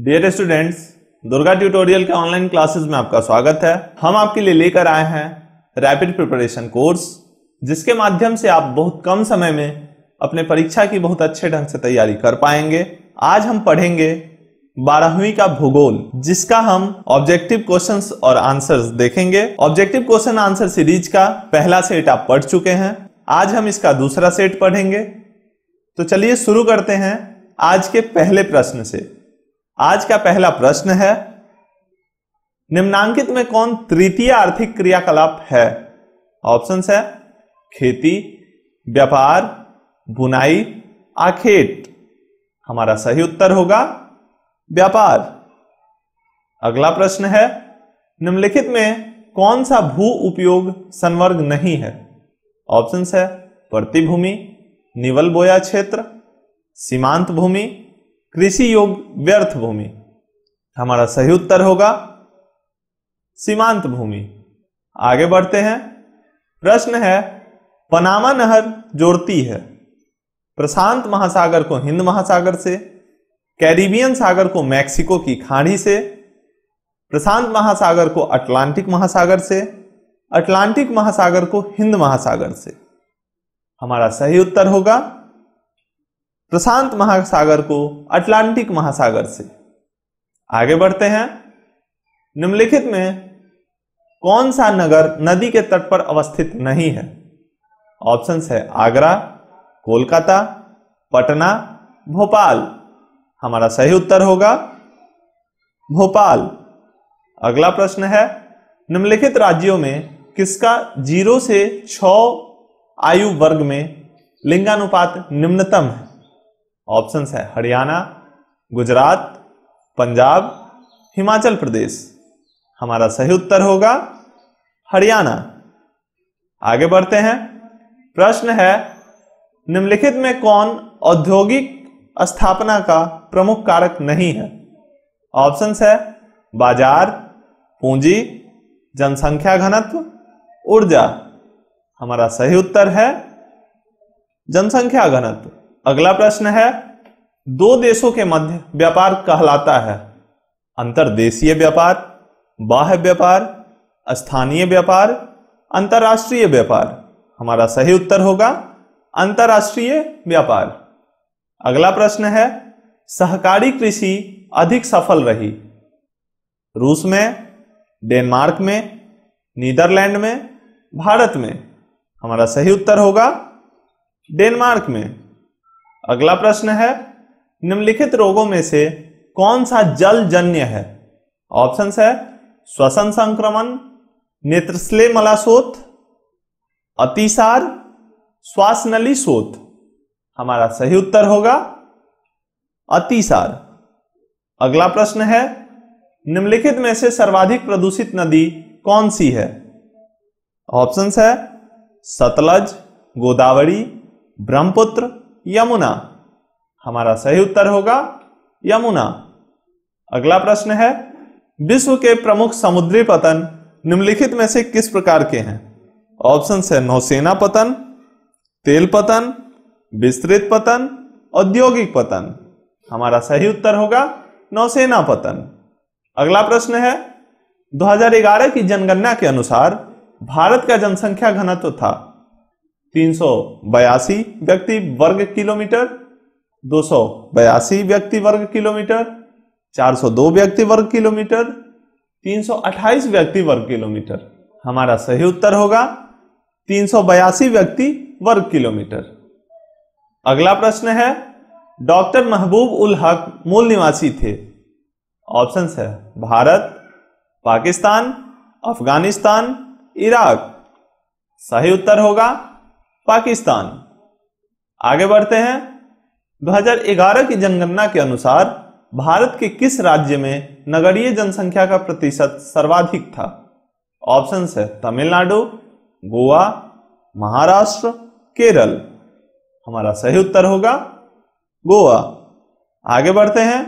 Dear students, Durga tutorial के online classes में आपका स्वागत है। हम आपके लिए लेकर आए हैं रैपिड प्रिपरेशन कोर्स, जिसके माध्यम से आप बहुत कम समय में अपने परीक्षा की बहुत अच्छे ढंग से तैयारी कर पाएंगे। आज हम पढ़ेंगे 12वीं का भूगोल, जिसका हम ऑब्जेक्टिव क्वेश्चंस और आंसर्स देखेंगे। ऑब्जेक्टिव क्वेश्चन आंसर सीरीज का पहला सेट आप पढ़ चुके हैं, आज हम इसका दूसरा सेट पढ़ेंगे। तो चलिए शुरू करते हैं आज के पहले प्रश्न से। आज का पहला प्रश्न है, निम्नांकित में कौन तृतीय आर्थिक क्रियाकलाप है? ऑप्शंस है खेती, व्यापार, बुनाई, आखेट। हमारा सही उत्तर होगा व्यापार। अगला प्रश्न है, निम्नलिखित में कौन सा भू उपयोग संवर्ग नहीं है? ऑप्शंस है प्रतिभूमि, निवल बोया क्षेत्र, सीमांत भूमि, कृषि योग्य व्यर्थ भूमि। हमारा सही उत्तर होगा सीमांत भूमि। आगे बढ़ते हैं। प्रश्न है, पनामा नहर जोड़ती है प्रशांत महासागर को हिंद महासागर से, कैरिबियन सागर को मैक्सिको की खाड़ी से, प्रशांत महासागर को अटलांटिक महासागर से, अटलांटिक महासागर को हिंद महासागर से। हमारा सही उत्तर होगा प्रशांत महासागर को अटलांटिक महासागर से। आगे बढ़ते हैं। निम्नलिखित में कौन सा नगर नदी के तट पर अवस्थित नहीं है? ऑप्शंस है आगरा, कोलकाता, पटना, भोपाल। हमारा सही उत्तर होगा भोपाल। अगला प्रश्न है, निम्नलिखित राज्यों में किसका 0 से 6 आयु वर्ग में लिंगानुपात निम्नतम है? ऑप्शंस है हरियाणा, गुजरात, पंजाब, हिमाचल प्रदेश। हमारा सही उत्तर होगा हरियाणा। आगे बढ़ते हैं। प्रश्न है, निम्नलिखित में कौन औद्योगिक स्थापना का प्रमुख कारक नहीं है? ऑप्शंस है बाजार, पूंजी, जनसंख्या घनत्व, ऊर्जा। हमारा सही उत्तर है जनसंख्या घनत्व। अगला प्रश्न है, दो देशों के मध्य व्यापार कहलाता है अंतर्देशीय व्यापार, बाह्य व्यापार, स्थानीय व्यापार, अंतर्राष्ट्रीय व्यापार। हमारा सही उत्तर होगा अंतर्राष्ट्रीय व्यापार। अगला प्रश्न है, सहकारी कृषि अधिक सफल रही रूस में, डेनमार्क में, नीदरलैंड में, भारत में। हमारा सही उत्तर होगा डेनमार्क में। अगला प्रश्न है, निम्नलिखित रोगों में से कौन सा जलजन्य है? ऑप्शंस है श्वसन संक्रमण, नेत्रश्लेमलाशोथ, अतिसार, श्वास नली शोथ। हमारा सही उत्तर होगा अतिसार। अगला प्रश्न है, निम्नलिखित में से सर्वाधिक प्रदूषित नदी कौन सी है? ऑप्शंस है सतलज, गोदावरी, ब्रह्मपुत्र, यमुना। हमारा सही उत्तर होगा यमुना। अगला प्रश्न है, विश्व के प्रमुख समुद्री पतन निम्नलिखित में से किस प्रकार के हैं? ऑप्शंस है नौसेना पतन, तेल पतन, विस्तृत पतन, औद्योगिक पतन। हमारा सही उत्तर होगा नौसेना पतन। अगला प्रश्न है, 2011 की जनगणना के अनुसार भारत का जनसंख्या घनत्व था 382 व्यक्ति वर्ग किलोमीटर, 282 व्यक्ति वर्ग किलोमीटर, 402 व्यक्ति वर्ग किलोमीटर, 328 व्यक्ति वर्ग किलोमीटर। हमारा सही उत्तर होगा 382 व्यक्ति वर्ग किलोमीटर। अगला प्रश्न है, डॉक्टर महबूब उल हक मूल निवासी थे? ऑप्शंस है भारत, पाकिस्तान, अफगानिस्तान, इराक। सही उत्तर होगा पाकिस्तान। आगे बढ़ते हैं। 2011 की जनगणना के अनुसार भारत के किस राज्य में नगरीय जनसंख्या का प्रतिशत सर्वाधिक था? ऑप्शंस है तमिलनाडु, गोवा, महाराष्ट्र, केरल। हमारा सही उत्तर होगा गोवा। आगे बढ़ते हैं।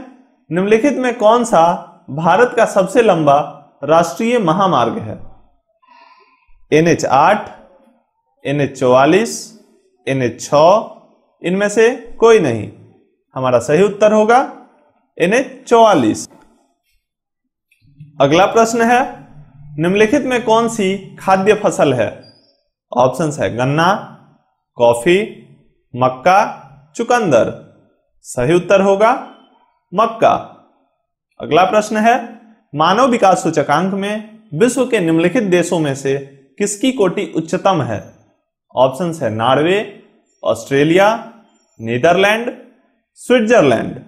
निम्नलिखित में कौन सा भारत का सबसे लंबा राष्ट्रीय महामार्ग है? NH8, NH44, NH6, इनमें से कोई नहीं। हमारा सही उत्तर होगा Na44। अगला प्रश्न है, निम्नलिखित में कौन सी खाद्य फसल है? ऑप्शंस है गन्ना, कॉफी, मक्का, चुकंदर। सही उत्तर होगा मक्का। अगला प्रश्न है, मानव विकास सूचकांक में विश्व के निम्नलिखित देशों में से किसकी कोटि उच्चतम है? ऑप्शंस है नॉर्वे, ऑस्ट्रेलिया, नीदरलैंड, स्विट्जरलैंड।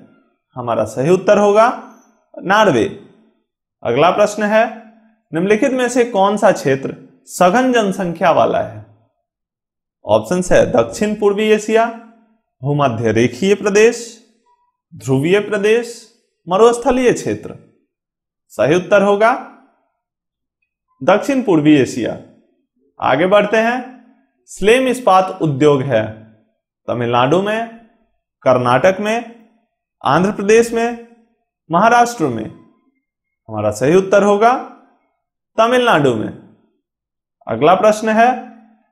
हमारा सही उत्तर होगा नॉर्वे। अगला प्रश्न है, निम्नलिखित में से कौन सा क्षेत्र सघन जनसंख्या वाला है? ऑप्शंस है दक्षिण पूर्वी एशिया, भूमध्य रेखीय प्रदेश, ध्रुवीय प्रदेश, मरुस्थलीय क्षेत्र। सही उत्तर होगा दक्षिण पूर्वी एशिया। आगे बढ़ते हैं, स्लेम इस्पात उद्योग है तमिलनाडु में, कर्नाटक में, आंध्र प्रदेश में, महाराष्ट्र में। हमारा सही उत्तर होगा तमिलनाडु में। अगला प्रश्न है,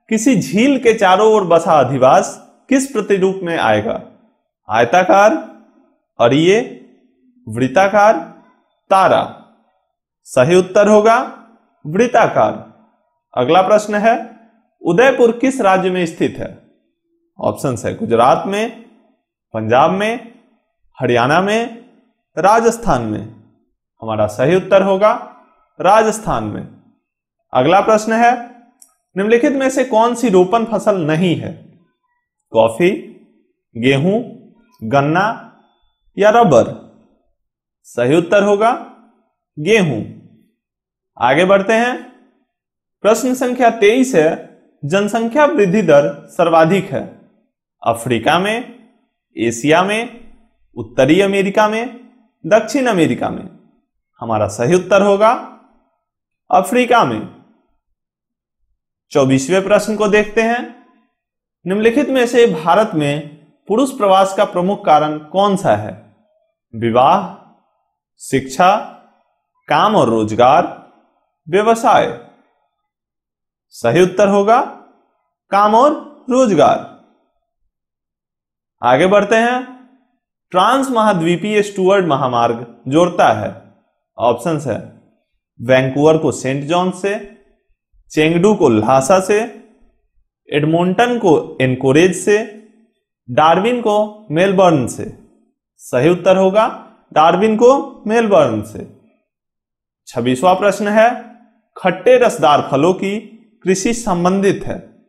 किसी झील के चारों ओर बसा अधिवास किस प्रतिरूप में आएगा? आयताकार, अरीय, वृत्ताकार, तारा। सही उत्तर होगा वृत्ताकार। अगला प्रश्न है, उदयपुर किस राज्य में स्थित है? ऑप्शंस है गुजरात में, पंजाब में, हरियाणा में, राजस्थान में। हमारा सही उत्तर होगा राजस्थान में। अगला प्रश्न है, निम्नलिखित में से कौन सी रोपण फसल नहीं है? कॉफी, गेहूं, गन्ना या रबर। सही उत्तर होगा गेहूं। आगे बढ़ते हैं, प्रश्न संख्या 23 है, जनसंख्या वृद्धि दर सर्वाधिक है अफ्रीका में, एशिया में, उत्तरी अमेरिका में, दक्षिण अमेरिका में। हमारा सही उत्तर होगा अफ्रीका में। 24वें प्रश्न को देखते हैं, निम्नलिखित में से भारत में पुरुष प्रवास का प्रमुख कारण कौन सा है? विवाह, शिक्षा, काम और रोजगार, व्यवसाय। सही उत्तर होगा काम और रोजगार। आगे बढ़ते हैं, ट्रांस महाद्वीपीय स्टुअर्ड महामार्ग जोड़ता है। ऑप्शंस है वैंकूवर को सेंट जॉन से, चेंगडू को ल्हासा से, एडमोंटन को एनकोरेज से, डार्विन को मेलबर्न से। सही उत्तर होगा डार्विन को मेलबर्न से। 26वां प्रश्न है, खट्टे रसदार फलों की कृषि संबंधित है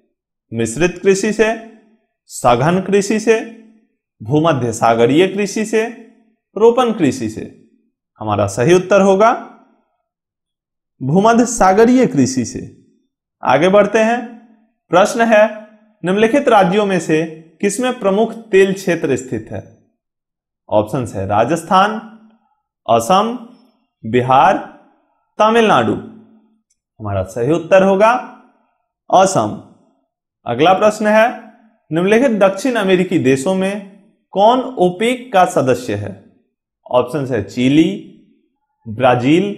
मिश्रित कृषि से, सघन कृषि से, भूमध्य सागरीय कृषि से, रोपण कृषि से। हमारा सही उत्तर होगा भूमध्य सागरीय कृषि से। आगे बढ़ते हैं, प्रश्न है, निम्नलिखित राज्यों में से किसमें प्रमुख तेल क्षेत्र स्थित है? ऑप्शंस है राजस्थान, असम, बिहार, तमिलनाडु। हमारा सही उत्तर होगा असम। अगला प्रश्न है, निम्नलिखित दक्षिण अमेरिकी देशों में कौन ओपेक का सदस्य है? ऑप्शंस है चिली, ब्राजील,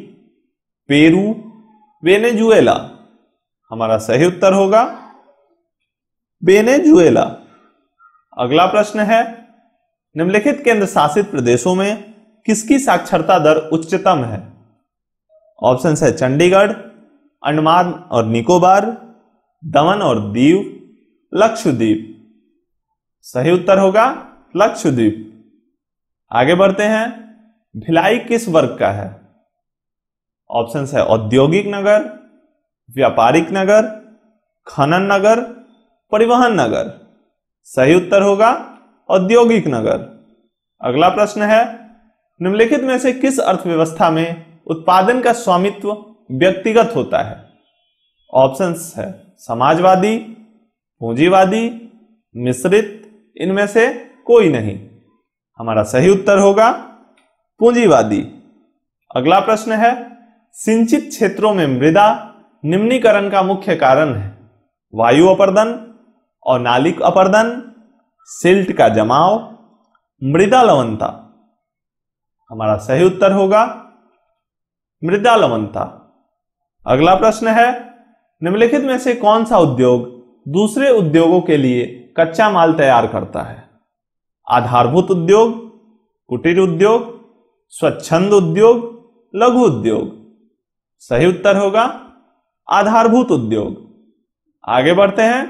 पेरू, वेनेजुएला। हमारा सही उत्तर होगा वेनेजुएला। अगला प्रश्न है, निम्नलिखित केंद्र शासित प्रदेशों में किसकी साक्षरता दर उच्चतम है? ऑप्शंस है चंडीगढ़, अंडमान और निकोबार, दमन और दीव, लक्षद्वीप। सही उत्तर होगा लक्षद्वीप। आगे बढ़ते हैं, भिलाई किस वर्ग का है? ऑप्शंस है औद्योगिक नगर, व्यापारिक नगर, खनन नगर, परिवहन नगर। सही उत्तर होगा औद्योगिक नगर। अगला प्रश्न है, निम्नलिखित में से किस अर्थव्यवस्था में उत्पादन का स्वामित्व व्यक्तिगत होता है? ऑप्शंस है समाजवादी, पूंजीवादी, मिश्रित, इनमें से कोई नहीं। हमारा सही उत्तर होगा पूंजीवादी। अगला प्रश्न है, सिंचित क्षेत्रों में मृदा निम्नीकरण का मुख्य कारण है? वायु अपर्दन, अनालिक अपर्दन, सिल्ट का जमाव, मृदा लवणता। हमारा सही उत्तर होगा मृदा लवणता। अगला प्रश्न है, निम्नलिखित में से कौन सा उद्योग दूसरे उद्योगों के लिए कच्चा माल तैयार करता है? आधारभूत उद्योग, कुटीर उद्योग, स्वच्छंद उद्योग, लघु उद्योग। सही उत्तर होगा आधारभूत उद्योग। आगे बढ़ते हैं।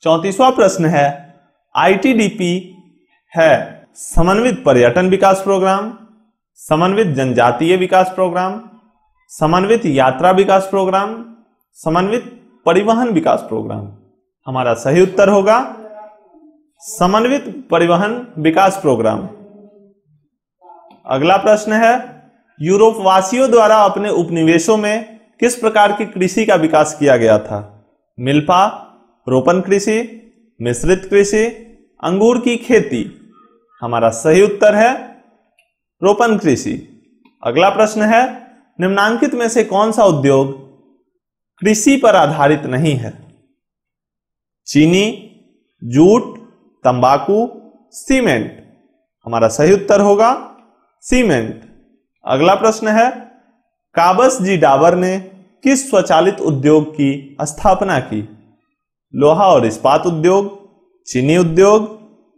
34वां प्रश्न है, आईटीडीपी है समन्वित पर्यटन विकास प्रोग्राम, समन्वित जनजातीय विकास प्रोग्राम, समन्वित यात्रा विकास प्रोग्राम, समन्वित परिवहन विकास प्रोग्राम। हमारा सही उत्तर होगा समन्वित परिवहन विकास प्रोग्राम। अगला प्रश्न है, यूरोपवासियों द्वारा अपने उपनिवेशों में किस प्रकार की कृषि का विकास किया गया था? मिल्पा, रोपण कृषि, मिश्रित कृषि, अंगूर की खेती। हमारा सही उत्तर है रोपण कृषि। अगला प्रश्न है, निम्नांकित में से कौन सा उद्योग कृषि पर आधारित नहीं है? चीनी, जूट, तंबाकू, सीमेंट। हमारा सही उत्तर होगा सीमेंट। अगला प्रश्न है, काबस जी डाबर ने किस स्वचालित उद्योग की स्थापना की? लोहा और इस्पात उद्योग, चीनी उद्योग,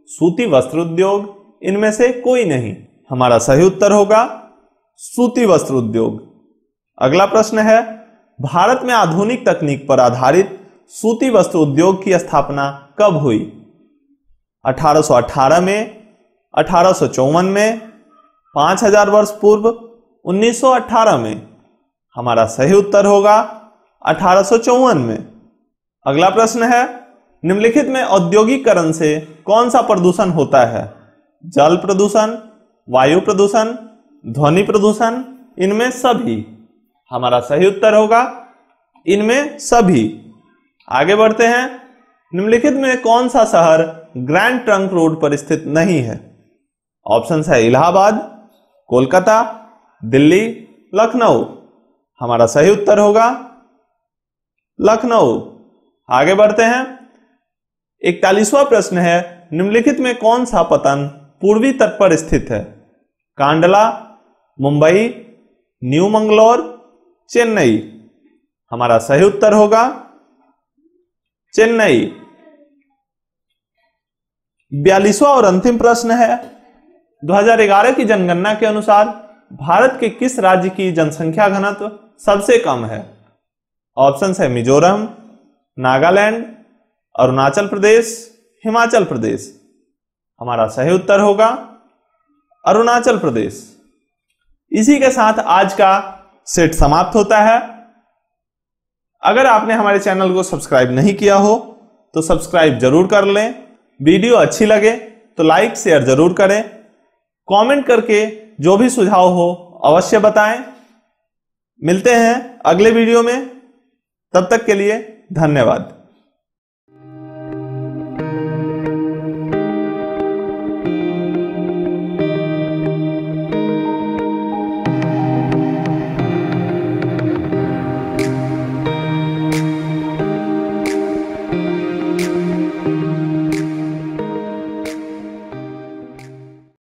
सूती वस्त्र उद्योग, इनमें से कोई नहीं। हमारा सही उत्तर होगा सूती वस्त्र उद्योग। अगला प्रश्न है, भारत में आधुनिक तकनीक पर आधारित सूती वस्त्र उद्योग की स्थापना कब हुई? 1818 में, 1854 में, 5000 वर्ष पूर्व, 1918 में। हमारा सही उत्तर होगा 1854 में। अगला प्रश्न है, निम्नलिखित में औद्योगिकरण से कौन सा प्रदूषण होता है? जल प्रदूषण, वायु प्रदूषण, ध्वनि प्रदूषण, इनमें सभी। हमारा सही उत्तर होगा इनमें सभी। आगे बढ़ते हैं। निम्नलिखित में कौन सा शहर ग्रैंड ट्रंक रोड पर स्थित नहीं है? ऑप्शन है इलाहाबाद, कोलकाता, दिल्ली, लखनऊ। हमारा सही उत्तर होगा लखनऊ। आगे बढ़ते हैं। 41वां प्रश्न है, निम्नलिखित में कौन सा पतन पूर्वी तट पर स्थित है? कांडला, मुंबई, न्यू मंगलोर, चेन्नई। हमारा सही उत्तर होगा चेन्नई। 42वां और अंतिम प्रश्न है, 2011 की जनगणना के अनुसार भारत के किस राज्य की जनसंख्या घनत्व सबसे कम है? ऑप्शन है मिजोरम, नागालैंड, अरुणाचल प्रदेश, हिमाचल प्रदेश। हमारा सही उत्तर होगा अरुणाचल प्रदेश। इसी के साथ आज का सेट समाप्त होता है। अगर आपने हमारे चैनल को सब्सक्राइब नहीं किया हो तो सब्सक्राइब जरूर कर लें। वीडियो अच्छी लगे तो लाइक शेयर जरूर करें। कमेंट करके जो भी सुझाव हो अवश्य बताएं। मिलते हैं अगले वीडियो में, तब तक के लिए धन्यवाद।